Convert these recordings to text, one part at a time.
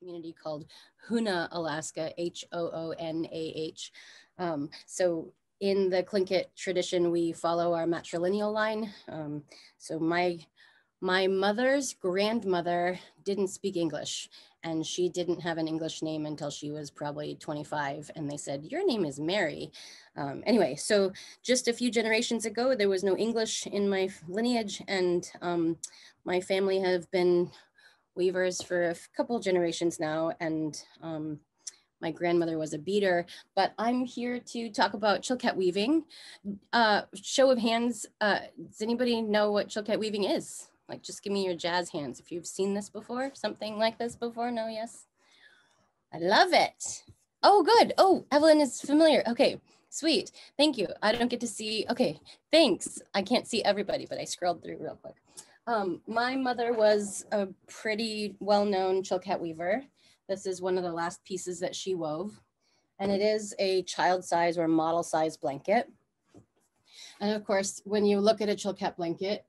community called Hoonah, Alaska, Hoonah. So in the Tlingit tradition, we follow our matrilineal line. So my mother's grandmother didn't speak English, and she didn't have an English name until she was probably 25. And they said, your name is Mary. Anyway, so just a few generations ago, there was no English in my lineage, and my family have been weavers for a couple generations now, and my grandmother was a beater. But I'm here to talk about Chilkat weaving. Show of hands, does anybody know what Chilkat weaving is? Like, just give me your jazz hands if you've seen this before, something like this before. No, yes? I love it. Oh, good. Oh, Evelyn is familiar. Okay, sweet. Thank you. I don't get to see. Okay, thanks. I can't see everybody, but I scrolled through real quick. My mother was a pretty well-known Chilkat weaver. This is one of the last pieces that she wove, and it is a child size or model size blanket. And of course, when you look at a Chilkat blanket,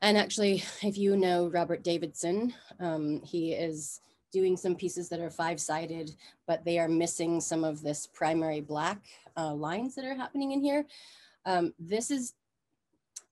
and actually, if you know Robert Davidson, he is doing some pieces that are 5-sided, but they are missing some of this primary black lines that are happening in here. This is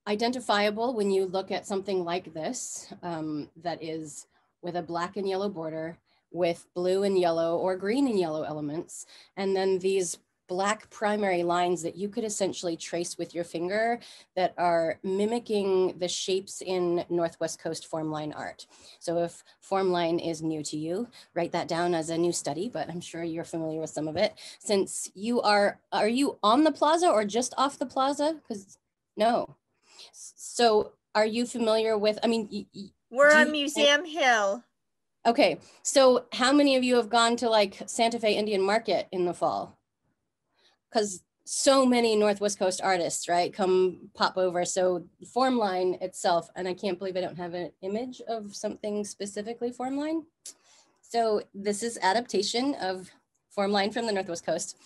identifiable when you look at something like this, that is with a black and yellow border, with blue and yellow or green and yellow elements, and then these black primary lines that you could essentially trace with your finger that are mimicking the shapes in Northwest Coast form line art. So if form line is new to you, write that down as a new study, but I'm sure you're familiar with some of it. Since you are you on the plaza or just off the plaza? Because no. So are you familiar with, I mean, we're on Museum Hill. Okay, so how many of you have gone to like Santa Fe Indian Market in the fall? Because so many Northwest Coast artists, right, come pop over. So form line itself, and I can't believe I don't have an image of something specifically form line. So this is adaptation of form line from the Northwest Coast.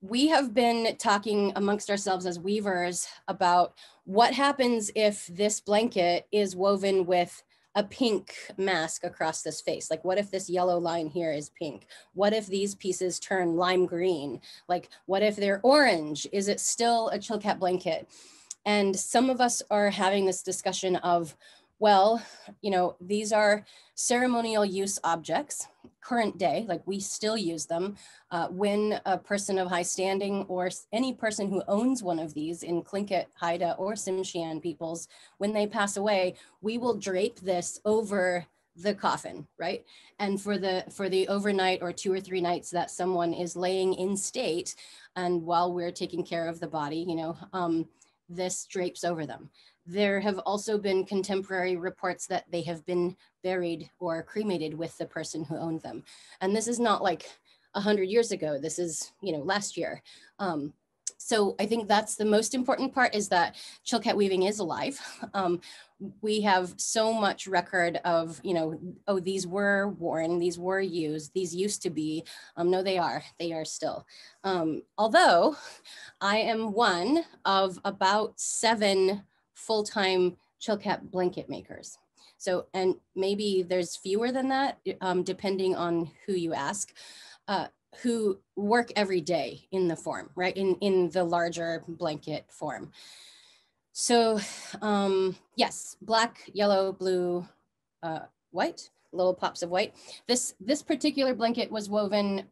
We have been talking amongst ourselves as weavers about what happens if this blanket is woven with a pink mask across this face. Like, what if this yellow line here is pink? What if these pieces turn lime green? Like, what if they're orange? Is it still a Chilkat blanket? And some of us are having this discussion of, well, you know, these are ceremonial use objects, current day, like we still use them. When a person of high standing or any person who owns one of these in Tlingit, Haida, or Tsimshian peoples, when they pass away, we will drape this over the coffin, right? And for the overnight or 2 or 3 nights that someone is laying in state, and while we're taking care of the body, you know, this drapes over them. There have also been contemporary reports that they have been buried or cremated with the person who owned them. And this is not like 100 years ago. This is, you know, last year. So I think that's the most important part, is that Chilkat weaving is alive. We have so much record of, you know, oh, these were worn, these were used, these used to be. No, they are still. Although I am one of about 7 full-time Chilkat blanket makers. So, and maybe there's fewer than that, depending on who you ask, who work every day in the form, right? In the larger blanket form. So yes, black, yellow, blue, white, little pops of white. This particular blanket was woven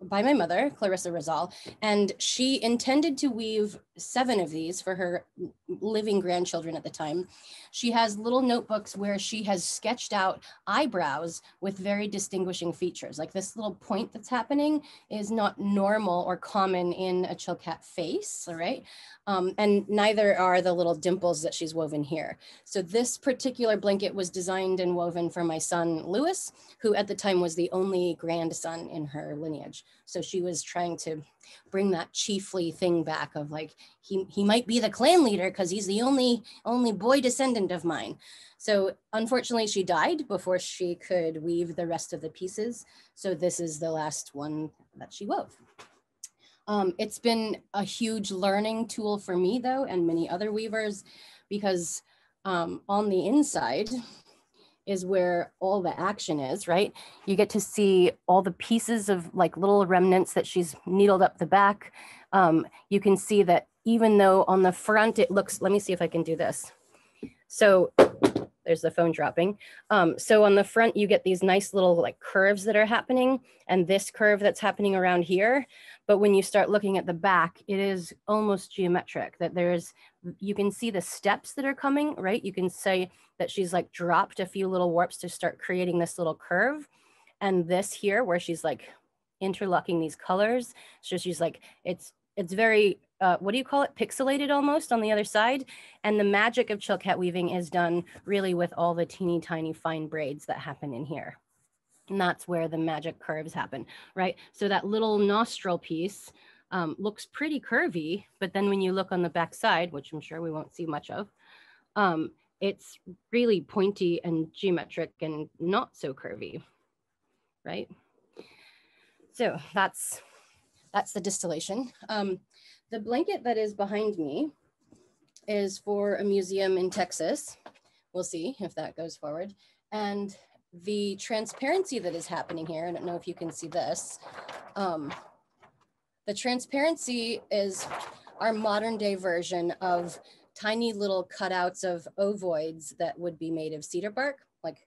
by my mother, Clarissa Rizal, and she intended to weave 7 of these for her living grandchildren at the time. She has little notebooks where she has sketched out eyebrows with very distinguishing features. Like this little point that's happening is not normal or common in a Chilkat face, all right? And neither are the little dimples that she's woven here. So this particular blanket was designed and woven for my son, Lewis, who at the time was the only grandson in her lineage. So she was trying to bring that chiefly thing back of like, he might be the clan leader because he's the only boy descendant of mine. So unfortunately she died before she could weave the rest of the pieces. So this is the last one that she wove. It's been a huge learning tool for me though, and many other weavers, because on the inside, is where all the action is, right? You get to see all the pieces of like little remnants that she's needled up the back. You can see that even though on the front it looks, let me see if I can do this. So there's the phone dropping. So on the front, you get these nice little like curves that are happening and this curve that's happening around here. But when you start looking at the back, it is almost geometric that you can see the steps that are coming, right? You can say that she's like dropped a few little warps to start creating this little curve. And this here where she's like interlocking these colors. So she's like, it's very, what do you call it? Pixelated almost on the other side. And the magic of Chilkat weaving is done really with all the teeny tiny fine braids that happen in here. And that's where the magic curves happen, right? So that little nostril piece looks pretty curvy, but then when you look on the back side, which I'm sure we won't see much of, it's really pointy and geometric and not so curvy, right? So that's the distillation. The blanket that is behind me is for a museum in Texas. We'll see if that goes forward. And the transparency that is happening here, I don't know if you can see this. The transparency is our modern day version of tiny little cutouts of ovoids that would be made of cedar bark, like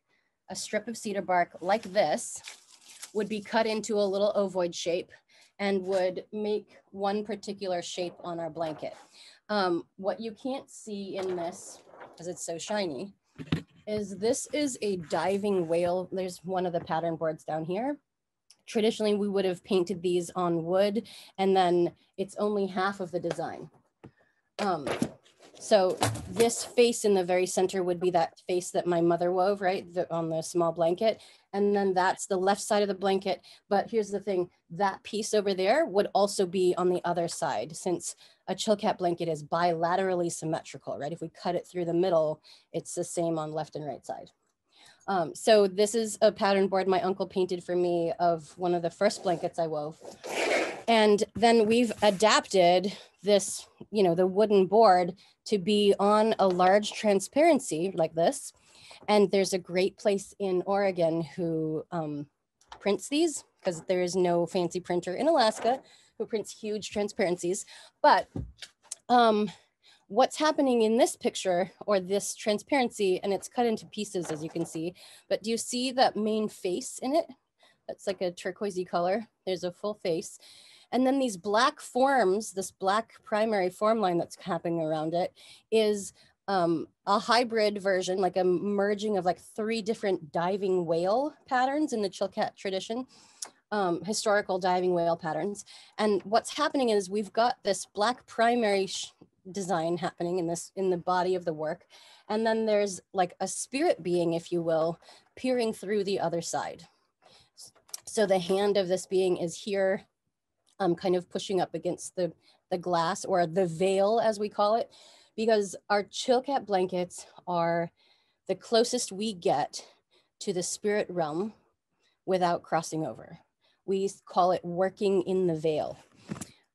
a strip of cedar bark like this would be cut into a little ovoid shape and would make one particular shape on our blanket. What you can't see in this, because it's so shiny, is this is a diving whale. There's one of the pattern boards down here. Traditionally, we would have painted these on wood, and then it's only half of the design. So this face in the very center would be that face that my mother wove, right, on the small blanket. And then that's the left side of the blanket. But here's the thing, that piece over there would also be on the other side, since a Chilkat blanket is bilaterally symmetrical, right? If we cut it through the middle, it's the same on left and right side. So this is a pattern board my uncle painted for me of one of the first blankets I wove. And then we've adapted this, you know, the wooden board to be on a large transparency like this. And there's a great place in Oregon who prints these, because there is no fancy printer in Alaska who prints huge transparencies. But what's happening in this picture, or this transparency, and it's cut into pieces as you can see, but do you see that main face in it? That's like a turquoisey color. There's a full face. And then these black forms, this black primary form line that's happening around it is a hybrid version, like a merging of like 3 different diving whale patterns in the Chilkat tradition, historical diving whale patterns. And what's happening is we've got this black primary design happening in the body of the work. And then there's like a spirit being, if you will, peering through the other side. So the hand of this being is here, kind of pushing up against the glass, or the veil as we call it, because our Chilkat blankets are the closest we get to the spirit realm without crossing over. We call it working in the veil.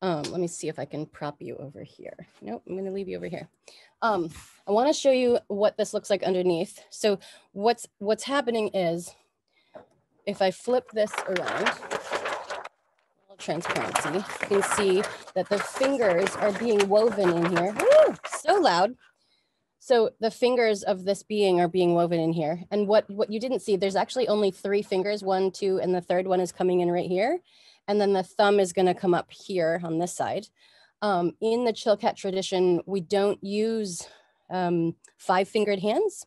Let me see if I can prop you over here. Nope, I'm gonna leave you over here. I wanna show you what this looks like underneath. So what's happening is, if I flip this around, transparency, you can see that the fingers are being woven in here. Woo, so loud. So the fingers of this being are being woven in here. And what you didn't see, there's actually only 3 fingers, 1, 2, and the third one is coming in right here. And then the thumb is gonna come up here on this side. In the Chilkat tradition, we don't use 5-fingered hands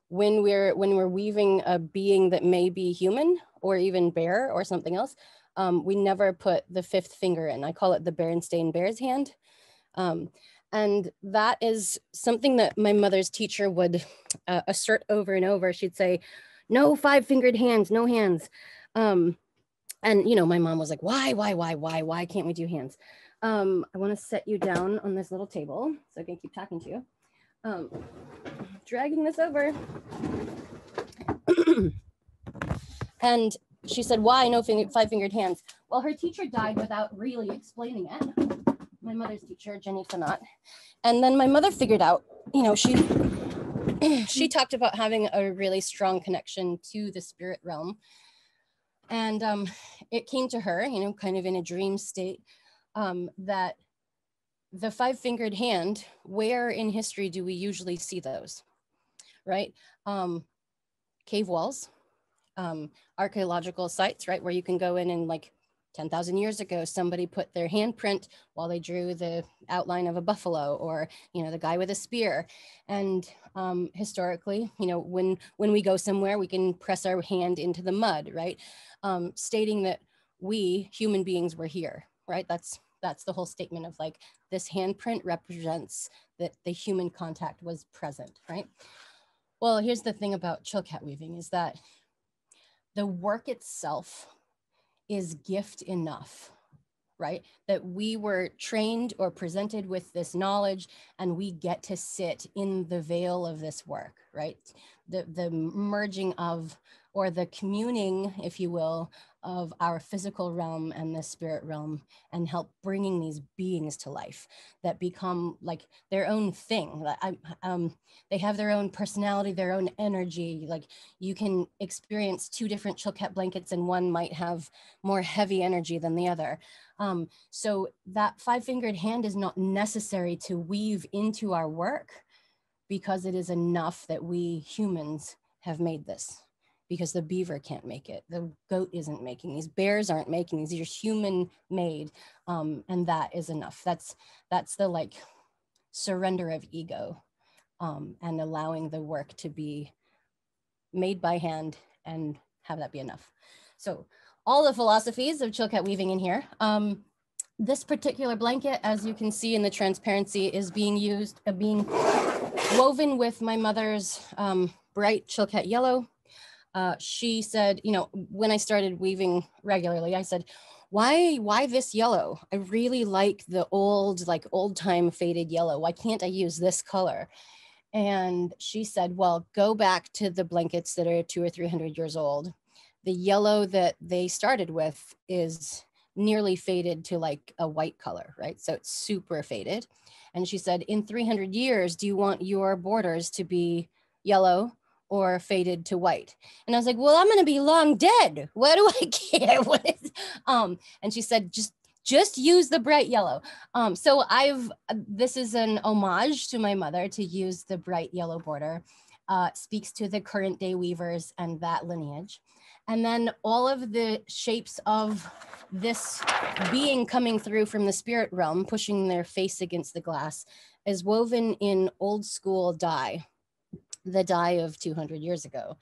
when we're weaving a being that may be human or even bear or something else. We never put the 5th finger in. I call it the Berenstain Bear's hand. And that is something that my mother's teacher would assert over and over. She'd say, no 5-fingered hands, no hands. And you know, my mom was like, why can't we do hands? I wanna set you down on this little table so I can keep talking to you. Dragging this over. And she said, why no 5-fingered hands? Well, her teacher died without really explaining it. My mother's teacher, Jenny Fanot. And then my mother figured out, you know, she talked about having a really strong connection to the spirit realm. And it came to her, you know, kind of in a dream state, that the five-fingered hand, where in history do we usually see those, right? Cave walls, archaeological sites, right? Where you can go in and like 10,000 years ago, somebody put their handprint while they drew the outline of a buffalo, or, you know, the guy with a spear. And historically, you know, when we go somewhere, we can press our hand into the mud, right? Stating that we human beings were here, right? That's the whole statement of like, this handprint represents that the human contact was present, right? Well, here's the thing about Chilkat weaving is that the work itself is gift enough, right? That we were trained or presented with this knowledge, and we get to sit in the veil of this work, right? The merging of, or the communing, if you will, of our physical realm and the spirit realm, and help bringing these beings to life that become like their own thing. They have their own personality, their own energy. Like you can experience two different Chilkat blankets, and one might have more heavy energy than the other. So that five-fingered hand is not necessary to weave into our work, because it is enough that we humans have made this, because the beaver can't make it, the goat isn't making these, bears aren't making these are human made, and that is enough. That's the like surrender of ego, and allowing the work to be made by hand and have that be enough. So all the philosophies of Chilkat weaving in here. This particular blanket, as you can see in the transparency, is being woven with my mother's bright Chilkat yellow. She said, you know, when I started weaving regularly, I said, why this yellow? I really like the old time faded yellow. Why can't I use this color? And she said, well, go back to the blankets that are 200 or 300 years old. The yellow that they started with is nearly faded to like a white color, right? So it's super faded. And she said, in 300 years, do you want your borders to be yellow or faded to white? And I was like, well, I'm going to be long dead. What do I care? What is, and she said, just use the bright yellow. So this is an homage to my mother to use the bright yellow border. Speaks to the current day weavers and that lineage. And then all of the shapes of this being coming through from the spirit realm, pushing their face against the glass, is woven in old school dye, the dye of 200 years ago.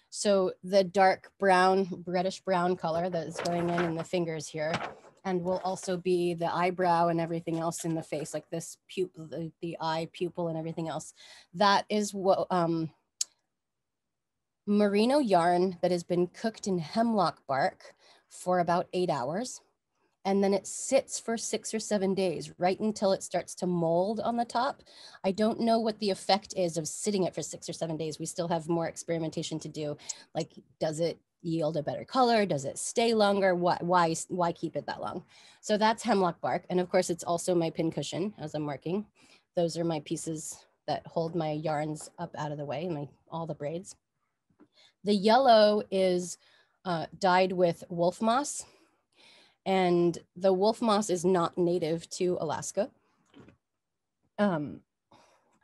So the dark brown, reddish brown color that is going in the fingers here, and will also be the eyebrow and everything else in the face, like this pupil, the eye pupil and everything else. That is what merino yarn that has been cooked in hemlock bark for about 8 hours. And then it sits for 6 or 7 days, right until it starts to mold on the top. I don't know what the effect is of sitting it for 6 or 7 days. We still have more experimentation to do. Like, does it yield a better color? Does it stay longer? Why keep it that long? So that's hemlock bark. And of course, it's also my pin cushion as I'm working. Those are my pieces that hold my yarns up out of the way, and all the braids. The yellow is dyed with wolf moss. And the wolf moss is not native to Alaska. I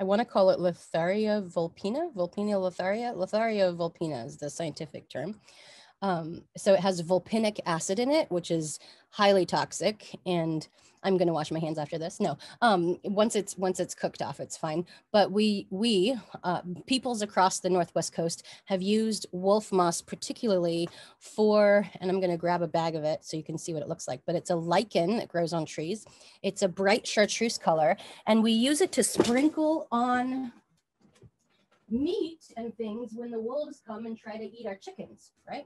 want to call it Lotharia vulpina, Lotharia. Lotharia vulpina is the scientific term. So it has volpinic acid in it, which is highly toxic. And I'm going to wash my hands after this. No, once it's cooked off, it's fine. But we peoples across the Northwest coast have used wolf moss particularly for, and I'm going to grab a bag of it so you can see what it looks like, but it's a lichen that grows on trees. It's a bright chartreuse color, and we use it to sprinkle on meat and things when the wolves come and try to eat our chickens, right?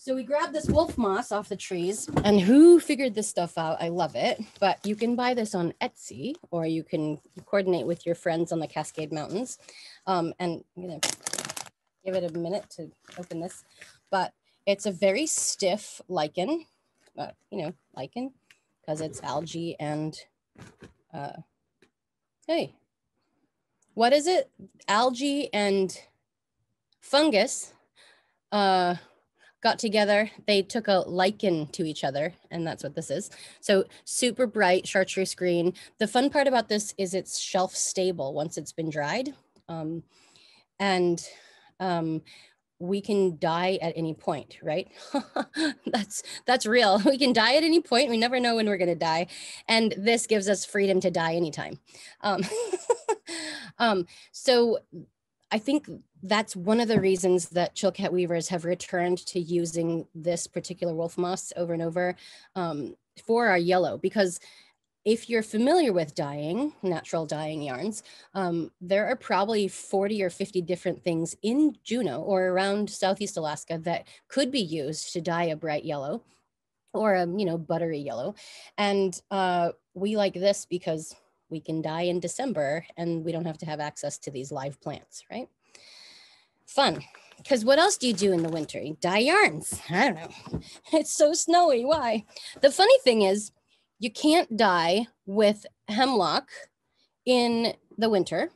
So we grabbed this wolf moss off the trees, and who figured this stuff out? I love it, but you can buy this on Etsy, or you can coordinate with your friends on the Cascade Mountains. And I'm gonna give it a minute to open this, but it's a very stiff lichen, lichen, because it's algae and, hey, what is it? Algae and fungus got together. They took a lichen to each other, and that's what this is. So super bright chartreuse green. The fun part about this is it's shelf stable once it's been dried. We can dye at any point, right? that's real. We can dye at any point. We never know when we're gonna die. And this gives us freedom to dye anytime. So I think that's one of the reasons that Chilkat weavers have returned to using this particular wolf moss over and over for our yellow, because if you're familiar with dyeing, natural dyeing yarns, there are probably 40 or 50 different things in Juneau or around Southeast Alaska that could be used to dye a bright yellow or a, buttery yellow. And we like this because we can dye in December and we don't have to have access to these live plants, right? Fun, because what else do you do in the winter? You dye yarns. I don't know. It's so snowy. Why? The funny thing is, you can't dye with hemlock in the winter.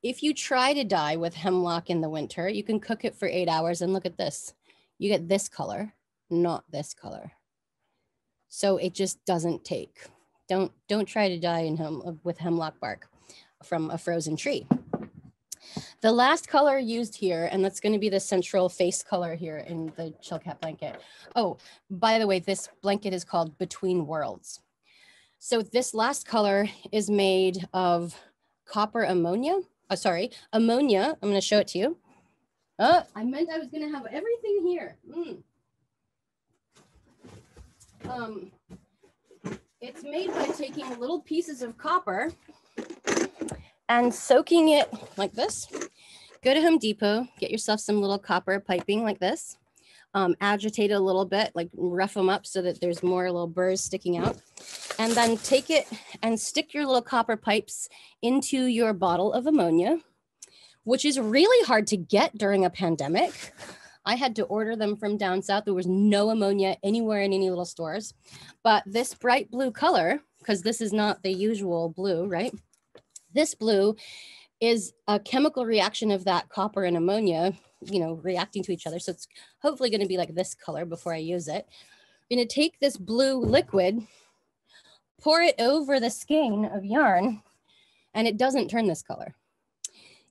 If you try to dye with hemlock in the winter, you can cook it for 8 hours and look at this. You get this color, not this color. So it just doesn't take. Don't try to dye with hemlock bark from a frozen tree. The last color used here, and that's going to be the central face color here in the Chilkat blanket. Oh, by the way, this blanket is called Between Worlds. So this last color is made of copper ammonia. Ammonia. I'm going to show it to you. I meant I was going to have everything here. It's made by taking little pieces of copper and soaking it like this. Go to Home Depot, get yourself some little copper piping like this. Agitate it a little bit, like rough them up so that there's more little burrs sticking out. And then take it and stick your little copper pipes into your bottle of ammonia, which is really hard to get during a pandemic. I had to order them from down south. There was no ammonia anywhere in any little stores. But this bright blue color, because this is not the usual blue, right? This blue is a chemical reaction of that copper and ammonia, reacting to each other. So it's hopefully going to be like this color before I use it. I'm going to take this blue liquid, pour it over the skein of yarn, and it doesn't turn this color.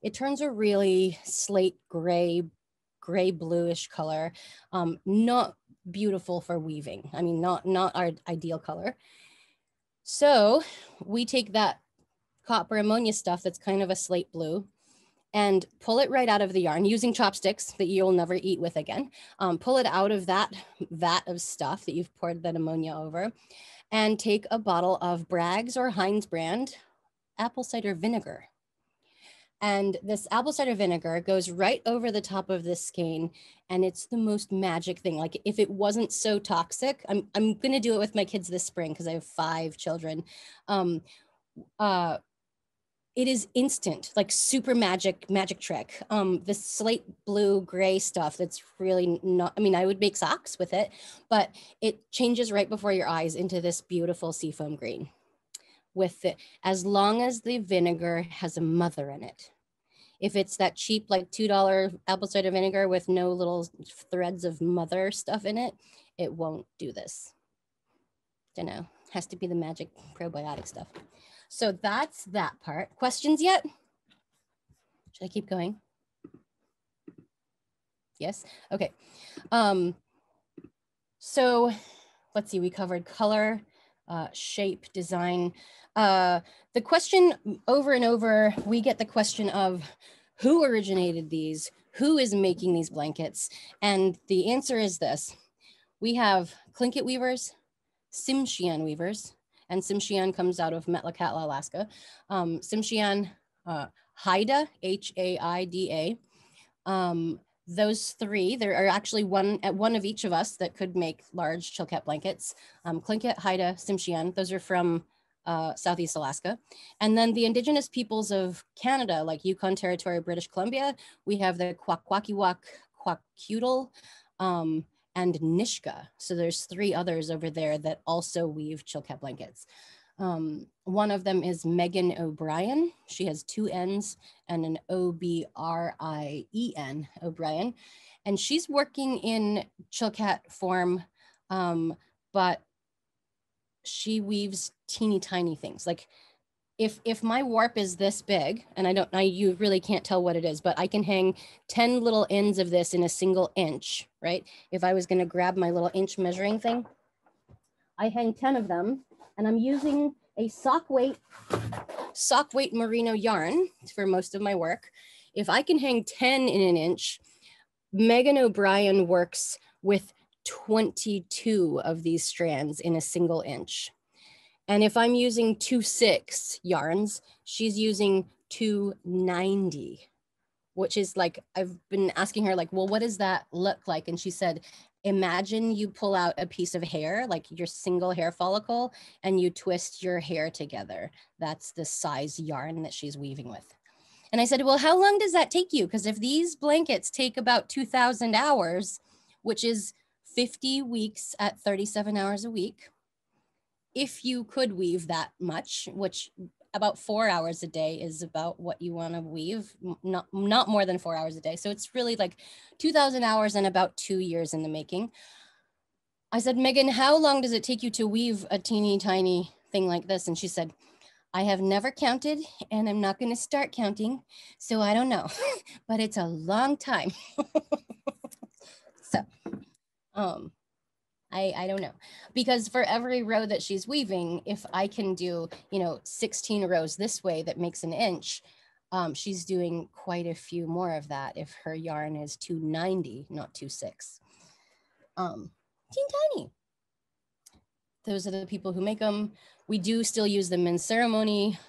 It turns a really slate gray bluish color, not beautiful for weaving. I mean, not our ideal color. So we take that copper ammonia stuff that's kind of a slate blue and pull it right out of the yarn using chopsticks that you'll never eat with again. Pull it out of that vat of stuff that you've poured that ammonia over, and take a bottle of Bragg's or Heinz brand apple cider vinegar. And this apple cider vinegar goes right over the top of this skein, and it's the most magic thing. Like, if it wasn't so toxic, I'm gonna do it with my kids this spring because I have 5 children. It is instant, like super magic trick. This slate blue gray stuff that's really not, I mean, I would make socks with it, but it changes right before your eyes into this beautiful seafoam green with it, as long as the vinegar has a mother in it. If it's that cheap, like $2 apple cider vinegar with no little threads of mother stuff in it, it won't do this. Don't know, has to be the magic probiotic stuff. So that's that part. Questions yet? Should I keep going? Yes, okay. So let's see, we covered color, shape, design. The question over and over, we get the question of who originated these? Who is making these blankets? And the answer is this. We have Tlingit weavers, Tsimshian weavers, and Tsimshian comes out of Metlakatla, Alaska. Tsimshian, Haida, H-A-I-D-A. Those 3, there are actually one of each of us that could make large Chilkat blankets. Tlingit, Haida, Tsimshian, those are from Southeast Alaska. And then the indigenous peoples of Canada, like Yukon Territory, British Columbia, we have the Kwakwakiwak, Kwakiutl, and Nishka. So there's 3 others over there that also weave Chilkat blankets. One of them is Megan O'Brien. She has 2 N's and an O-B-R-I-E-N, O'Brien. And she's working in Chilkat form, but she weaves teeny tiny things. Like if my warp is this big, and you really can't tell what it is, but I can hang 10 little ends of this in a single inch, right? If I was gonna grab my little inch measuring thing, I hang 10 of them, and I'm using a sock weight merino yarn for most of my work. If I can hang 10 in an inch, Megan O'Brien works with 22 of these strands in a single inch. And if I'm using 2/6 yarns, she's using 290, which is like, I've been asking her like, well, what does that look like? And she said, imagine you pull out a piece of hair, like your single hair follicle, and you twist your hair together. That's the size yarn that she's weaving with. And I said, well, how long does that take you? Because if these blankets take about 2,000 hours, which is 50 weeks at 37 hours a week, if you could weave that much, which about 4 hours a day is about what you want to weave, not more than 4 hours a day. So it's really like 2,000 hours and about 2 years in the making. I said, Megan, how long does it take you to weave a teeny tiny thing like this? And she said, I have never counted and I'm not going to start counting. So I don't know, but it's a long time. So, I don't know, because for every row that she's weaving, if I can do, 16 rows this way, that makes an inch, she's doing quite a few more of that if her yarn is 290, not 2/6. Teeny tiny. Those are the people who make them. We do still use them in ceremony.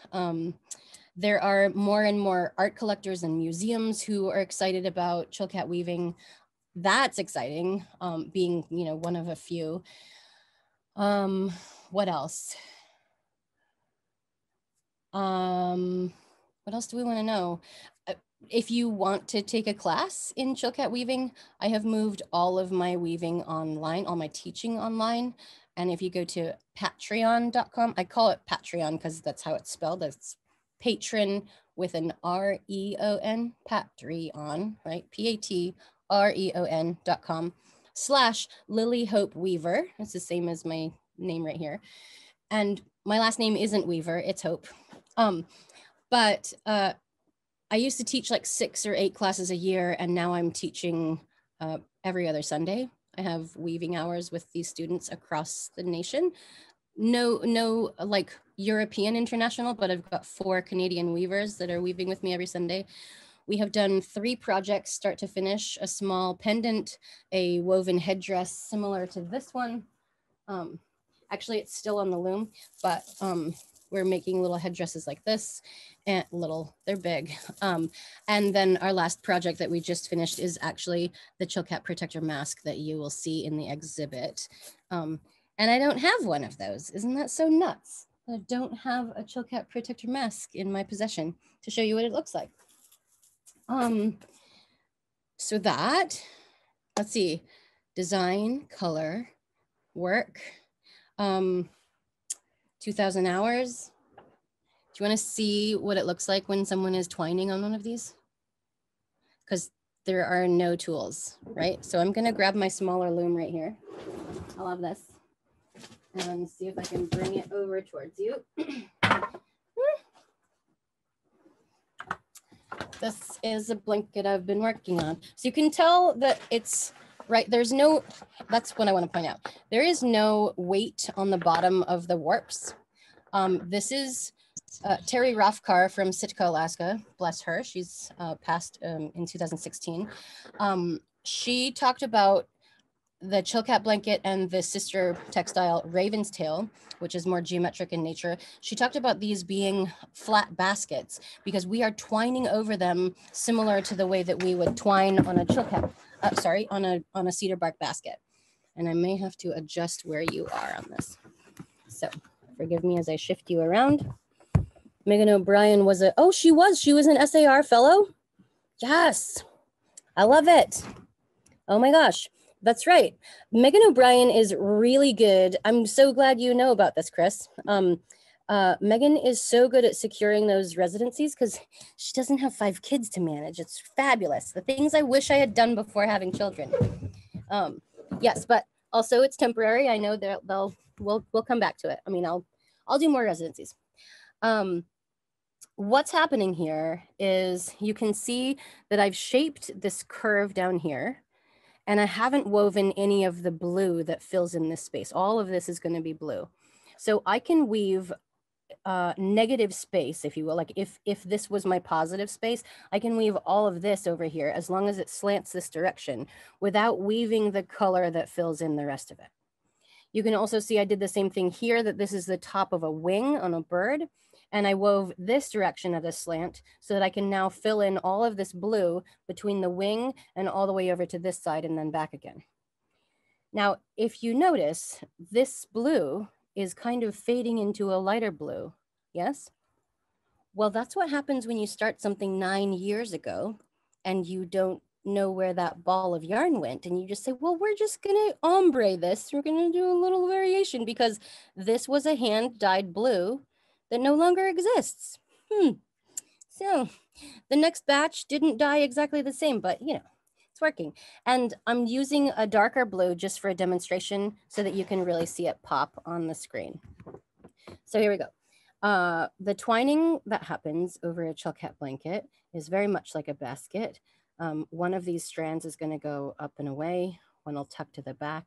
There are more and more art collectors and museums who are excited about Chilkat weaving. That's exciting, being, one of a few. What else? What else do we want to know? If you want to take a class in Chilkat weaving, I have moved all of my weaving online, all my teaching online. And if you go to patreon.com, I call it Patreon because that's how it's spelled. It's patron with an R-E-O-N, Patreon, right? patreon.com/LilyHopeWeaver. It's the same as my name right here. And my last name isn't Weaver, it's Hope. But I used to teach like 6 or 8 classes a year, and now I'm teaching every other Sunday. I have weaving hours with these students across the nation. No like European international, but I've got 4 Canadian weavers that are weaving with me every Sunday. We have done 3 projects start to finish: a small pendant, a woven headdress similar to this one. Actually, it's still on the loom, but we're making little headdresses like this, and they're big. And then our last project that we just finished is actually the Chilkat protector mask that you will see in the exhibit. And I don't have one of those. Isn't that so nuts? I don't have a Chilkat protector mask in my possession to show you what it looks like. So that, let's see, design, color, work, 2,000 hours. Do you want to see what it looks like when someone is twining on one of these? Because there are no tools, right? So I'm going to grab my smaller loom right here. I'll have this and see if I can bring it over towards you. This is a blanket I've been working on. So you can tell that it's right. That's what I want to point out. There is no weight on the bottom of the warps. This is Terry Rothkar from Sitka, Alaska. Bless her. She's passed in 2016. She talked about the Chilkat blanket and the sister textile Ravenstail, which is more geometric in nature. She talked about these being flat baskets because we are twining over them similar to the way that we would twine on a Chilkat, on a cedar bark basket. And I may have to adjust where you are on this. So forgive me as I shift you around. Megan O'Brien she was an SAR fellow. Yes, I love it. Oh my gosh. That's right. Megan O'Brien is really good. I'm so glad you know about this, Chris. Megan is so good at securing those residencies because she doesn't have 5 kids to manage. It's fabulous. The things I wish I had done before having children. Yes, but also it's temporary. I know that we'll come back to it. I mean, I'll do more residencies. What's happening here is you can see that I've shaped this curve down here, and I haven't woven any of the blue that fills in this space. All of this is going to be blue. So I can weave negative space, if you will. Like if this was my positive space, I can weave all of this over here as long as it slants this direction without weaving the color that fills in the rest of it. You can also see I did the same thing here, that this is the top of a wing on a bird. And I wove this direction of the slant so that I can now fill in all of this blue between the wing and all the way over to this side and then back again. Now, if you notice, this blue is kind of fading into a lighter blue, yes? Well, that's what happens when you start something 9 years ago and you don't know where that ball of yarn went, and you just say, well, we're just gonna ombre this. We're gonna do a little variation because this was a hand-dyed blue that no longer exists. So the next batch didn't dye exactly the same, but you know, it's working. And I'm using a darker blue just for a demonstration so that you can really see it pop on the screen. So here we go. The twining that happens over a Chilkat blanket is very much like a basket. One of these strands is going to go up and away, one will tuck to the back.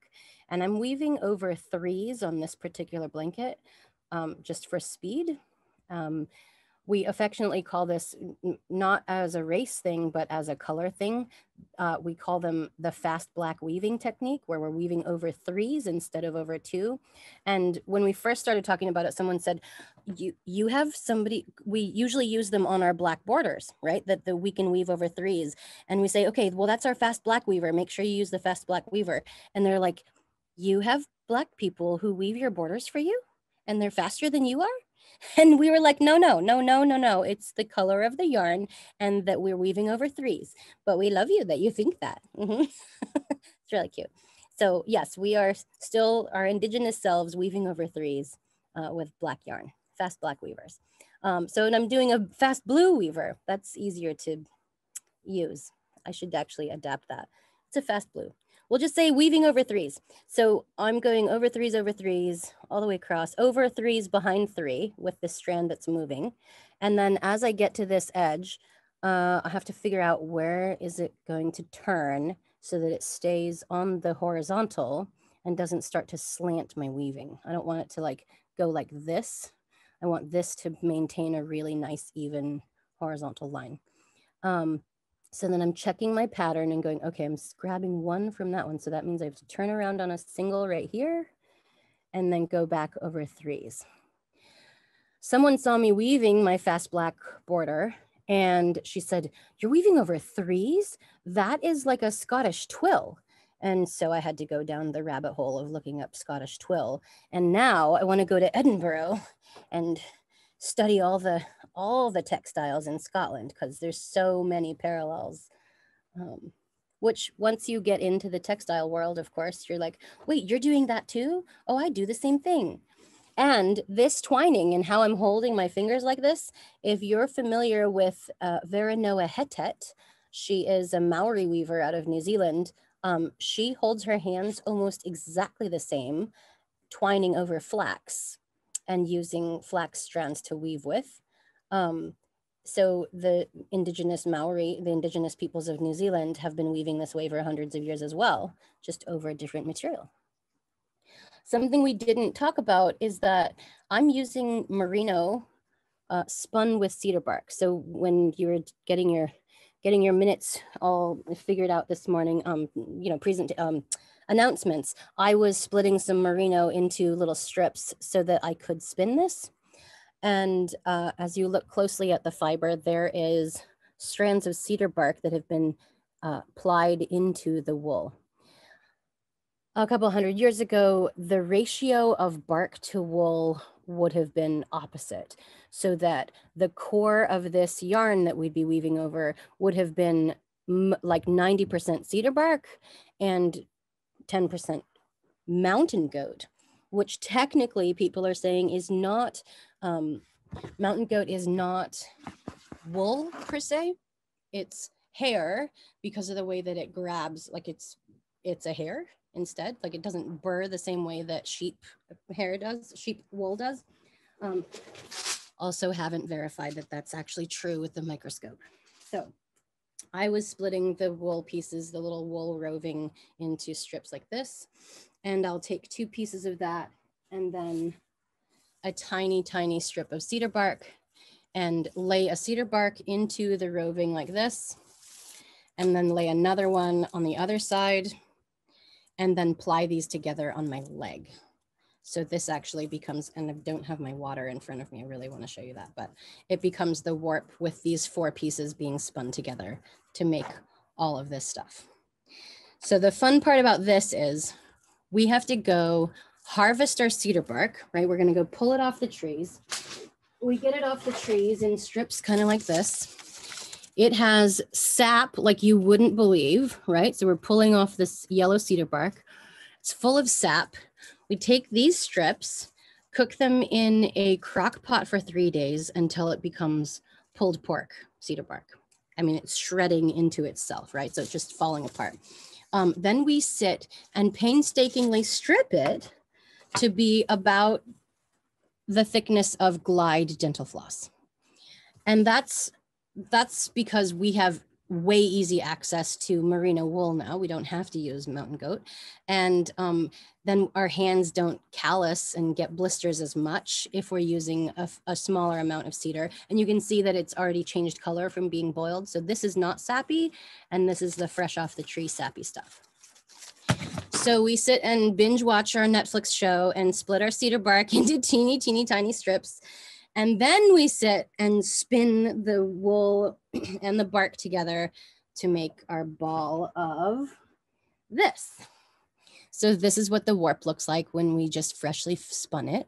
And I'm weaving over 3s on this particular blanket just for speed. We affectionately call this, not as a race thing, but as a color thing. We call them the fast black weaving technique, where we're weaving over 3s instead of over 2. And when we first started talking about it, someone said, you have somebody, we usually use them on our black borders, right? That we can weave over 3s. And we say, okay, well, that's our fast black weaver. Make sure you use the fast black weaver. And they're like, you have black people who weave your borders for you? And they're faster than you are? And we were like, no. It's the color of the yarn and that we're weaving over 3s. But we love you that you think that. It's really cute. So yes, we are still our indigenous selves weaving over 3s with black yarn, fast black weavers. So and I'm doing a fast blue weaver. That's easier to use. I should actually adapt that. It's a fast blue. We'll just say weaving over 3s. So I'm going over 3s, all the way across, over 3s behind 3 with the strand that's moving. And then as I get to this edge, I have to figure out where is it going to turn so that it stays on the horizontal and doesn't start to slant my weaving. I don't want it to like go like this. I want this to maintain a really nice, even horizontal line. So then I'm checking my pattern and going, okay, I'm grabbing 1 from that one. So that means I have to turn around on a single right here and then go back over 3s. Someone saw me weaving my fast black border and she said, you're weaving over 3s? That is like a Scottish twill. And so I had to go down the rabbit hole of looking up Scottish twill. And now I want to go to Edinburgh and study all the textiles in Scotland because there's so many parallels. Which once you get into the textile world, of course, you're like, wait, you're doing that too? Oh, I do the same thing. And this twining and how I'm holding my fingers like this, if you're familiar with Veranoa Hetet, she is a Maori weaver out of New Zealand. She holds her hands almost exactly the same, twining over flax and using flax strands to weave with. So the indigenous Maori, the indigenous peoples of New Zealand have been weaving this way for hundreds of years as well, just over a different material. Something we didn't talk about is that I'm using merino spun with cedar bark. So when you were getting your minutes all figured out this morning, announcements, I was splitting some merino into little strips so that I could spin this. And as you look closely at the fiber, there is strands of cedar bark that have been plied into the wool. A couple hundred years ago, the ratio of bark to wool would have been opposite, so that the core of this yarn that we'd be weaving over would have been like 90% cedar bark and 10% mountain goat. which technically people are saying is not, mountain goat is not wool per se. It's hair because of the way that it grabs, like it's a hair instead, like it doesn't burr the same way that sheep hair does, sheep wool does. Also haven't verified that that's actually true with the microscope. So I was splitting the wool pieces, the little wool roving, into strips like this. And I'll take 2 pieces of that and then a tiny, tiny strip of cedar bark and lay a cedar bark into the roving like this. And then lay another one on the other side and then ply these together on my leg. So this actually becomes, and I don't have my water in front of me, I really want to show you that, but it becomes the warp with these 4 pieces being spun together to make all of this stuff. So the fun part about this is we have to go harvest our cedar bark, right? We're going to go pull it off the trees. We get it off the trees in strips kind of like this. It has sap like you wouldn't believe, right? So we're pulling off this yellow cedar bark. It's full of sap. We take these strips, cook them in a crock pot for 3 days until it becomes pulled pork cedar bark. I mean, it's shredding into itself, right? So it's just falling apart. Then we sit and painstakingly strip it to be about the thickness of Glide dental floss. And that's because we have way easy access to merino wool now. We don't have to use mountain goat. And then our hands don't callus and get blisters as much if we're using a smaller amount of cedar. And you can see that it's already changed color from being boiled. So this is not sappy, and this is the fresh off the tree sappy stuff. So we sit and binge watch our Netflix show and split our cedar bark into teeny, teeny, tiny strips. And then we sit and spin the wool and the bark together to make our ball of this. So this is what the warp looks like when we just freshly spun it.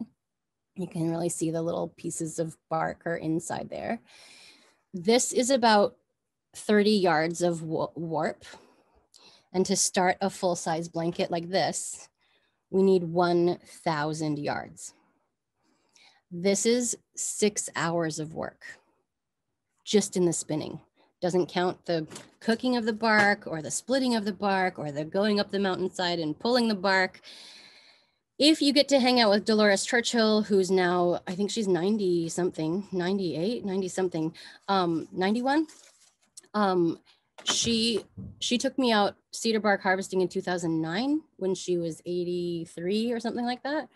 You can really see the little pieces of bark are inside there. This is about 30 yards of warp. And to start a full-size blanket like this, we need 1,000 yards. This is 6 hours of work just in the spinning. Doesn't count the cooking of the bark or the splitting of the bark or the going up the mountainside and pulling the bark. If you get to hang out with Dolores Churchill, who's now, I think she's 90 something, 98, 90 something, 91. She took me out cedar bark harvesting in 2009 when she was 83 or something like that.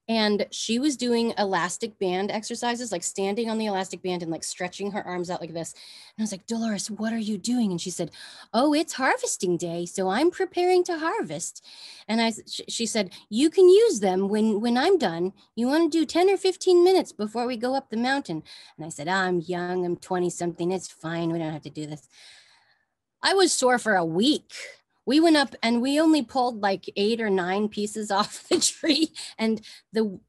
And she was doing elastic band exercises, like standing on the elastic band and like stretching her arms out like this. And I was like, Dolores, what are you doing? And she said, oh, it's harvesting day, so I'm preparing to harvest. And she said, you can use them when I'm done. You want to do 10 or 15 minutes before we go up the mountain? And I said, I'm young, I'm 20 something, it's fine, we don't have to do this. I was sore for a week. We went up and we only pulled like 8 or 9 pieces off the tree, and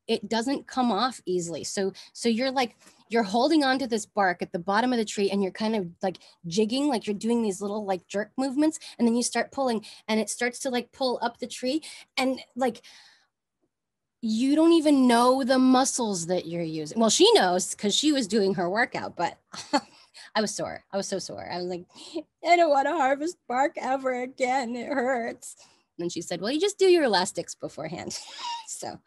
it doesn't come off easily. So you're holding onto this bark at the bottom of the tree and you're kind of like jigging, like you're doing these little like jerk movements, and then you start pulling and it starts to like pull up the tree, and like you don't even know the muscles that you're using. Well, she knows because she was doing her workout, but I was sore. I was so sore. I was like, I don't want to harvest bark ever again. It hurts. And she said, well, you just do your elastics beforehand. So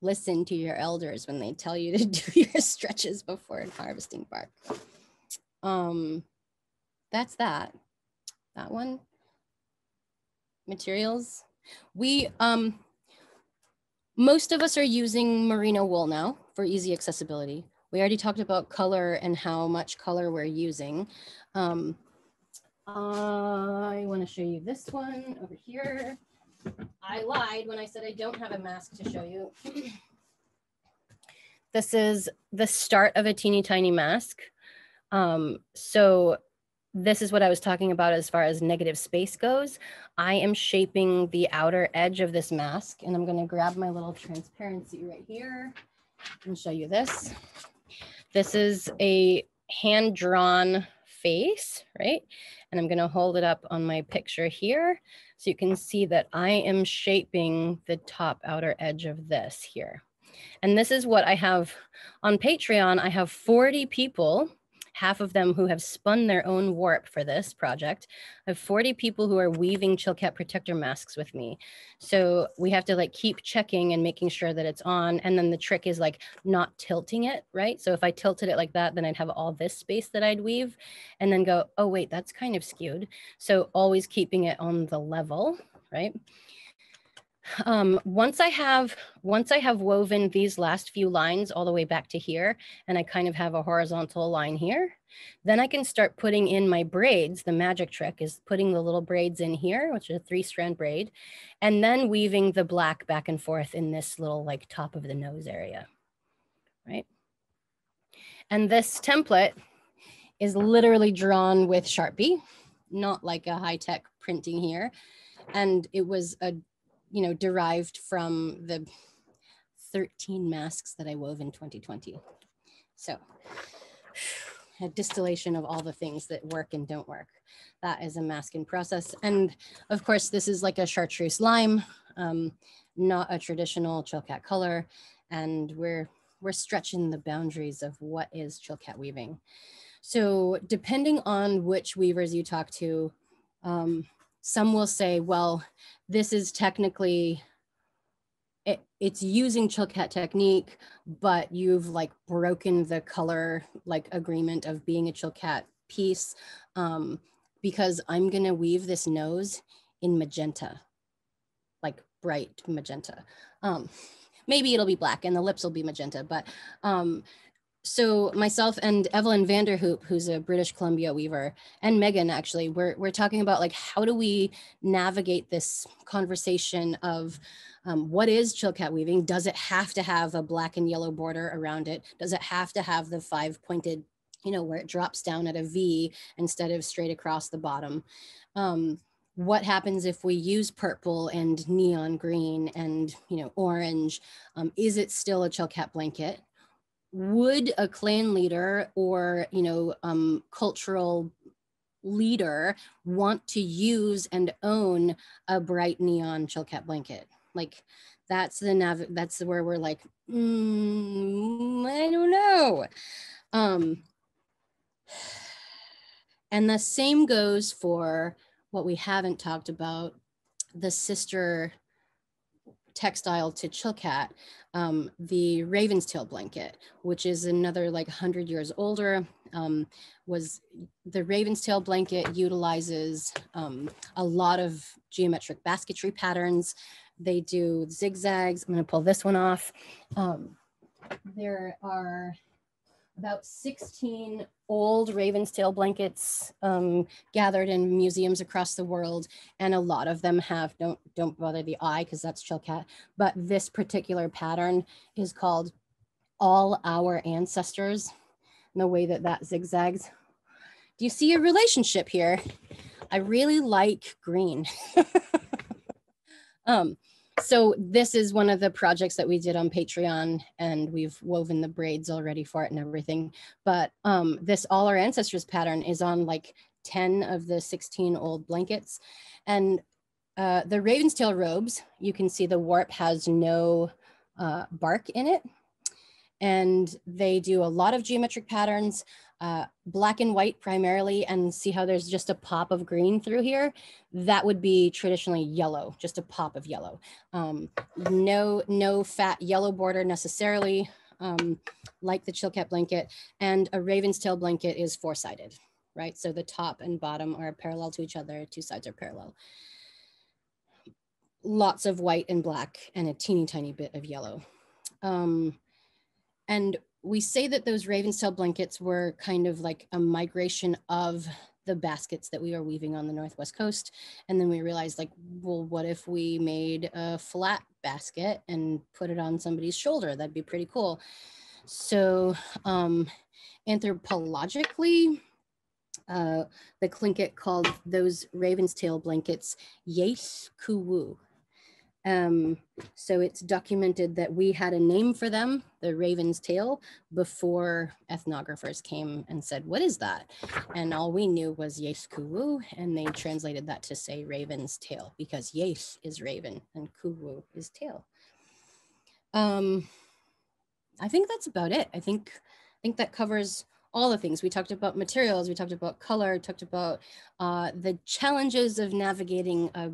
listen to your elders when they tell you to do your stretches before harvesting bark. That's that one. Materials. Most of us are using merino wool now for easy accessibility. We already talked about color and how much color we're using. I want to show you this one over here. I lied when I said I don't have a mask to show you. This is the start of a teeny tiny mask. So this is what I was talking about as far as negative space goes. I am shaping the outer edge of this mask, and I'm going to grab my little transparency right here and show you this. This is a hand-drawn face, right? And I'm gonna hold it up on my picture here so you can see that I am shaping the top outer edge of this here. And this is what I have on Patreon. I have 40 people, half of them who have spun their own warp for this project. I have 40 people who are weaving Chilkat protector masks with me. So we have to like keep checking and making sure that it's on. And then the trick is like not tilting it, right? So if I tilted it like that, then I'd have all this space that I'd weave and then go, oh wait, that's kind of skewed. So always keeping it on the level, right? Once I have woven these last few lines all the way back to here, and I kind of have a horizontal line here, then I can start putting in my braids. The magic trick is putting the little braids in here, which is a 3-strand braid, and then weaving the black back and forth in this little like top of the nose area, right? And this template is literally drawn with Sharpie, not like a high-tech printing here. And it was derived from the 13 masks that I wove in 2020. So a distillation of all the things that work and don't work. That is a mask in process. And of course, this is like a chartreuse lime, not a traditional Chilkat color. And we're stretching the boundaries of what is Chilkat weaving. So depending on which weavers you talk to, some will say, well, this is technically, it's using Chilkat technique, but you've like broken the color like agreement of being a Chilkat piece because I'm gonna weave this nose in magenta, like bright magenta. Maybe it'll be black and the lips will be magenta, but so myself and Evelyn Vanderhoop, who's a British Columbia weaver, and Megan, actually, we're talking about like, how do we navigate this conversation of what is Chilkat weaving? Does it have to have a black and yellow border around it? Does it have to have the 5-pointed, where it drops down at a V instead of straight across the bottom? What happens if we use purple and neon green and, orange? Is it still a Chilkat blanket? Would a clan leader or cultural leader want to use and own a bright neon Chilkat blanket? Like that's where we're like, I don't know. And the same goes for what we haven't talked about, the sister textile to Chilkat, the Ravenstail blanket, which is another like 100 years older. Was the Ravenstail blanket utilizes a lot of geometric basketry patterns. They do zigzags. I'm going to pull this one off. There are about 16 old Ravenstail blankets gathered in museums across the world, and a lot of them have, don't bother the eye because that's Chilkat, but this particular pattern is called All Our Ancestors, and the way that zigzags. Do you see a relationship here? I really like green. So this is one of the projects that we did on Patreon, and we've woven the braids already for it and everything. But this All Our Ancestors pattern is on like 10 of the 16 old blankets. And the Ravenstail robes, you can see the warp has no bark in it. And they do a lot of geometric patterns, black and white primarily, and see how there's just a pop of green through here? That would be traditionally yellow, just a pop of yellow. No fat yellow border necessarily, like the Chilkat blanket, and a Ravenstail blanket is 4-sided, right? So the top and bottom are parallel to each other, 2 sides are parallel. Lots of white and black and a teeny tiny bit of yellow. And we say that those Ravenstail blankets were kind of like a migration of the baskets that we are weaving on the Northwest coast. And then we realized like, well, what if we made a flat basket and put it on somebody's shoulder? That'd be pretty cool. So anthropologically, the Tlingit called those Ravenstail blankets Yais Kuwu. So it's documented that we had a name for them, the raven's tail, before ethnographers came and said, what is that? And all we knew was yes kuwu, and they translated that to say raven's tail, because yes is raven and kuwu is tail. I think that's about it. I think that covers all the things. We talked about materials, we talked about color, talked about the challenges of navigating a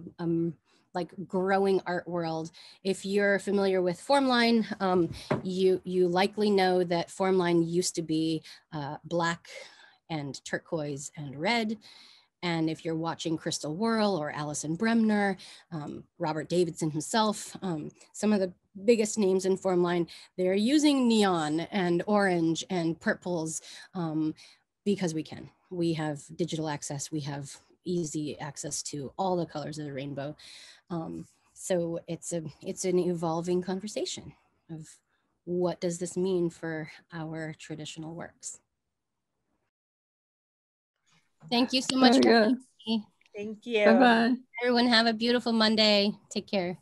like growing art world. If you're familiar with formline, you likely know that formline used to be black and turquoise and red. And if you're watching Crystal Whirl or Alison Bremner, Robert Davidson himself, some of the biggest names in formline, they're using neon and orange and purples because we can. We have digital access, we have easy access to all the colors of the rainbow. So it's an evolving conversation of what does this mean for our traditional works. Thank you so much. Very good. Thank you. Bye-bye. Everyone have a beautiful Monday. Take care.